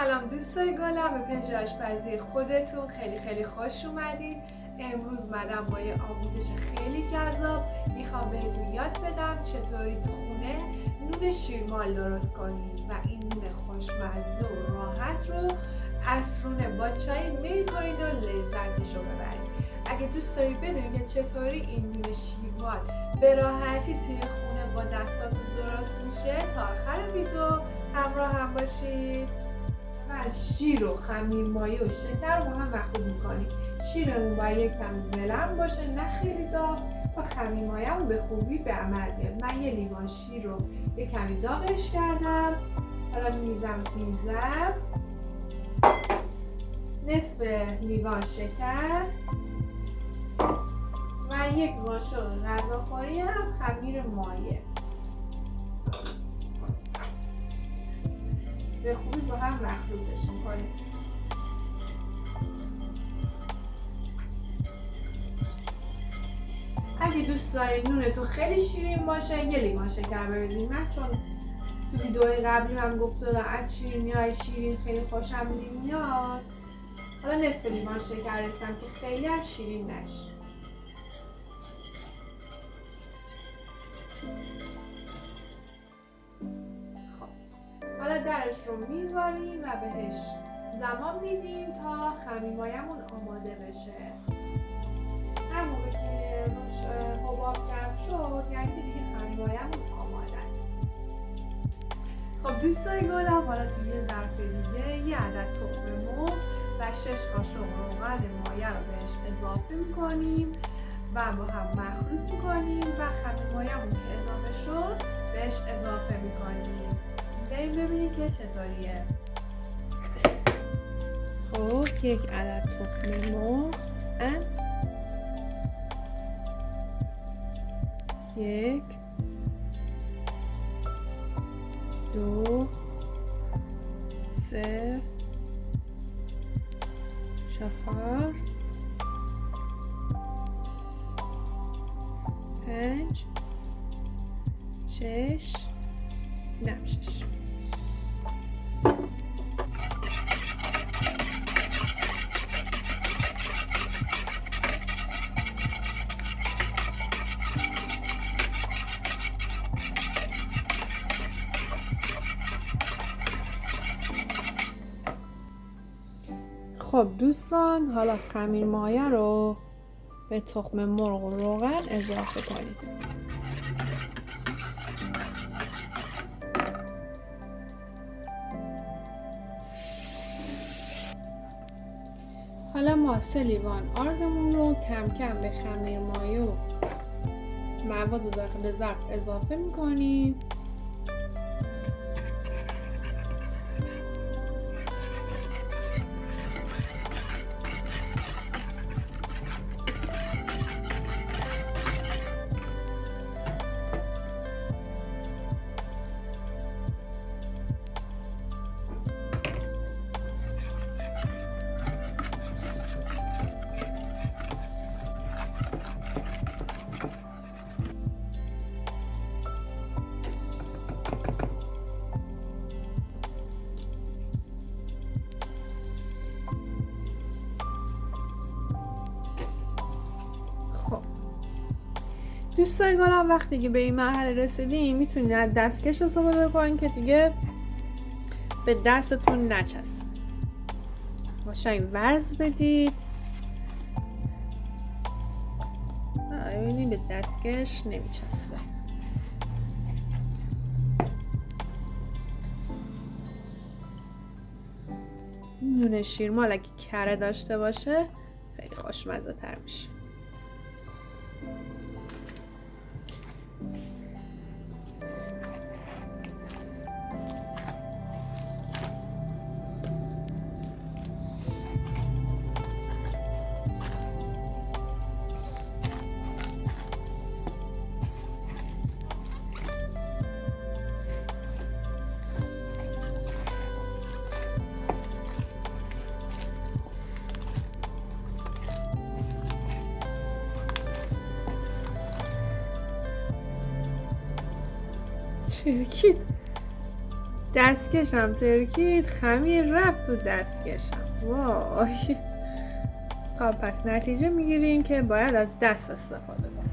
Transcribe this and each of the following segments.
سلام دوستای گلم، به پنج آشپزی خودتون خیلی خوش اومدید. امروز مدام با یه آموزش خیلی جذاب میخوام بهتون یاد بدم چطوری تو خونه نون شیرمال درست کنید و این نون خوشمزه و راحت رو عصرونه با چای میل کنید و لذتش رو ببرید. اگه دوست دارید بدونید که چطوری این نون شیرمال به راحتی توی خونه با دستاتون درست میشه، تا آخر ویدیو همراه هم باشید. و شیر و خمیر مایه و شکر رو با هم مخلوط میکنیم. شیرمون باید یک کم بلند باشه، نه خیلی داغ، و خمیر مایه‌مون به خوبی به عمل بیاد. من یه لیوان شیر رو یک کمی داغش کردم. حالا میزم نصف لیوان شکر و یک قاشق غذاخوری هم خمیر مایه. به خوبی با هم مخلوطش میکنیم. اگه دوست دارید نونتون خیلی شیرین باشه، یه لیوان شکر بریزید. من چون تو ویدئوی قبلی هم گفتم از شیرینی‌های شیرین خیلی خوشم نمیاد، حالا نصف لیوان شکر ریختم که خیلی هم شیرین نشه. حالا درش رو میذاریم و بهش زمان میدیم تا خمیر مایه‌مون آماده بشه. هر موقع که روش حباب کم شد یعنی که دیگه خمیر مایه‌مون آماده است. خب دوستای گلم، حالا توی یه ظرف دیگه یه عدد تخم مرغ و 6 قاشق روغن مایه رو بهش اضافه میکنیم و با هم مخلوط میکنیم و خمیر مایه‌مون که اضافه شد بهش اضافه میکنیم. بریم ببینیم که چطوریه. خب یک عدد تخم مرغ، 1 2 3 4 5 6 اینم 6. خب دوستان، حالا خمیر مایه رو به تخم مرغ و روغن اضافه کنید. حالا ما 3 لیوان آردمون رو کم کم به خمیر مایه و مواد داخل ظرف اضافه میکنیم. دوستای گلم، وقتی که به این مرحله رسیدیم میتونید از دستکش استفاده کنید که دیگه به دستتون نچسبه. قشنگ ورز بدید. ببینید به دستکش نمیچسبه. نون شیرمال اگه کره داشته باشه خیلی خوشمزه تر میشه. چرکید. دستکشم ترکید، خمیر رفت تو دستکشم. وای. خب پس نتیجه میگیریم که باید از دست استفاده کنیم.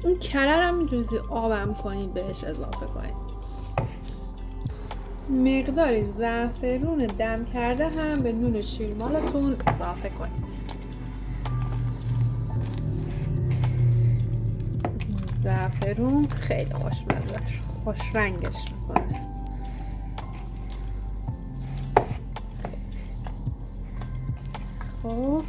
این کره رو میتونید آبم کنید بهش اضافه کنید. مقداری زعفرون دم کرده هم به نون شیرمالتون اضافه کنید. زعفرون خیلی خوشمزه، خوش رنگش میکنه. خب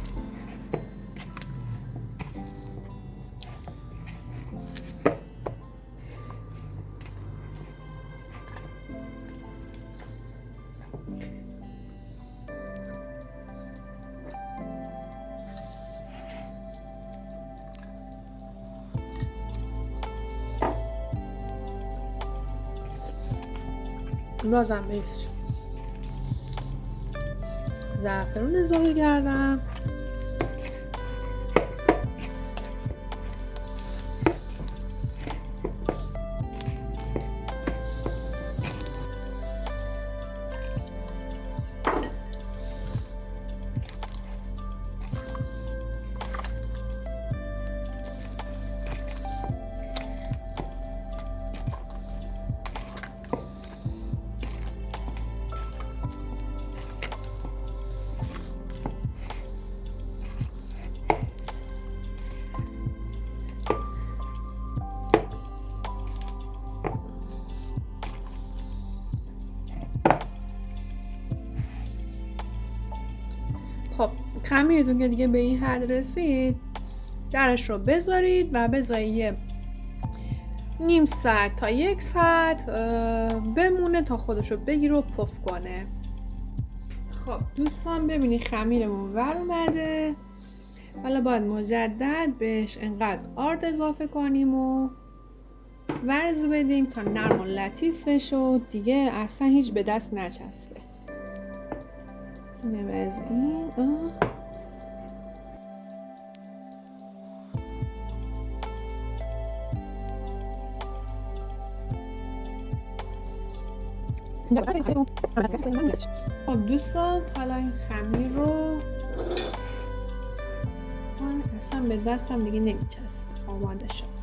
بازم بهش زعفرون اضافه کردم. خب خمیرتون که دیگه به این حد رسید، درش رو بذارید و بذارید یه نیم ساعت تا 1 ساعت بمونه تا خودشو بگیره و پف کنه. خب دوستان ببینید خمیرمون ور اومده. حالا باید مجدد بهش انقدر آرد اضافه کنیم و ورز بدیم تا نرم و لطیف بشه و دیگه اصلا هیچ به دست نچسبه. اینم از این. خب دوستان حالا این خمیر رو من اصلا به دستم دیگه نمیچسبه، آماده شد.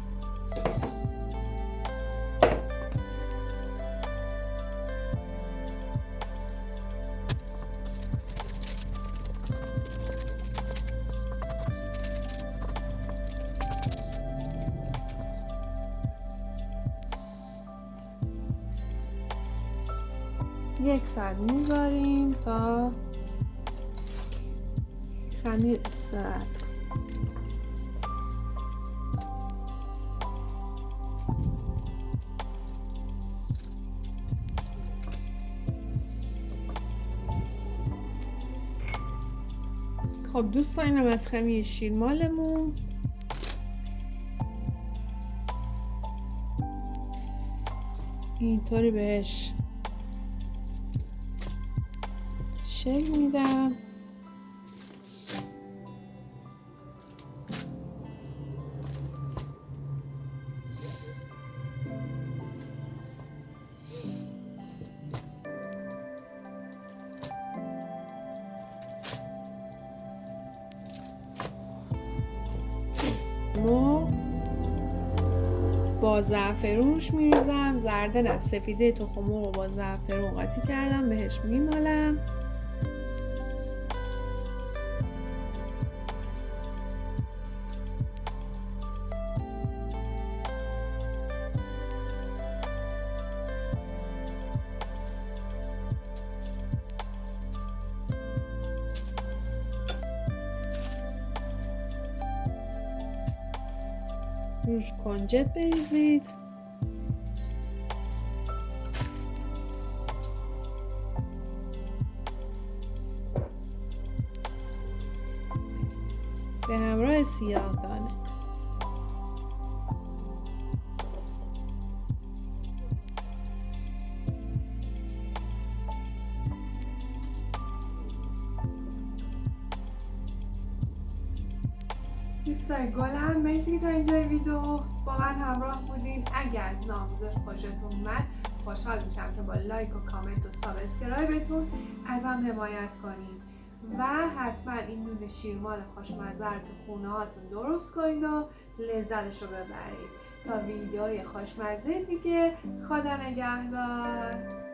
یک ساعت میذاریم تا خمیر استراحت کنه. خب دوستان اینم از خمیر شیرمالمون. اینطوری بهش شکل میدم. با زعفرونش میریزم. زرده نه، سفیده تخم مرغ رو با زعفرون قاطی کردم بهش میمالم. روش کنجد بریزید. به همراه سیاه دانه. دوستای گلم، مرسی که تا اینجای ویدیو با من همراه بودین. اگه از ناموزش خوشتون اومد خوشحال میشم که با لایک و کامنت و سابسکرایبتون ازم حمایت کنین و حتما این نون شیرمال خوشمزه رو تو خونه هاتون درست کنین و لذتش رو ببرید. تا ویدیوی خوشمزه دیگه، خدا نگهدار.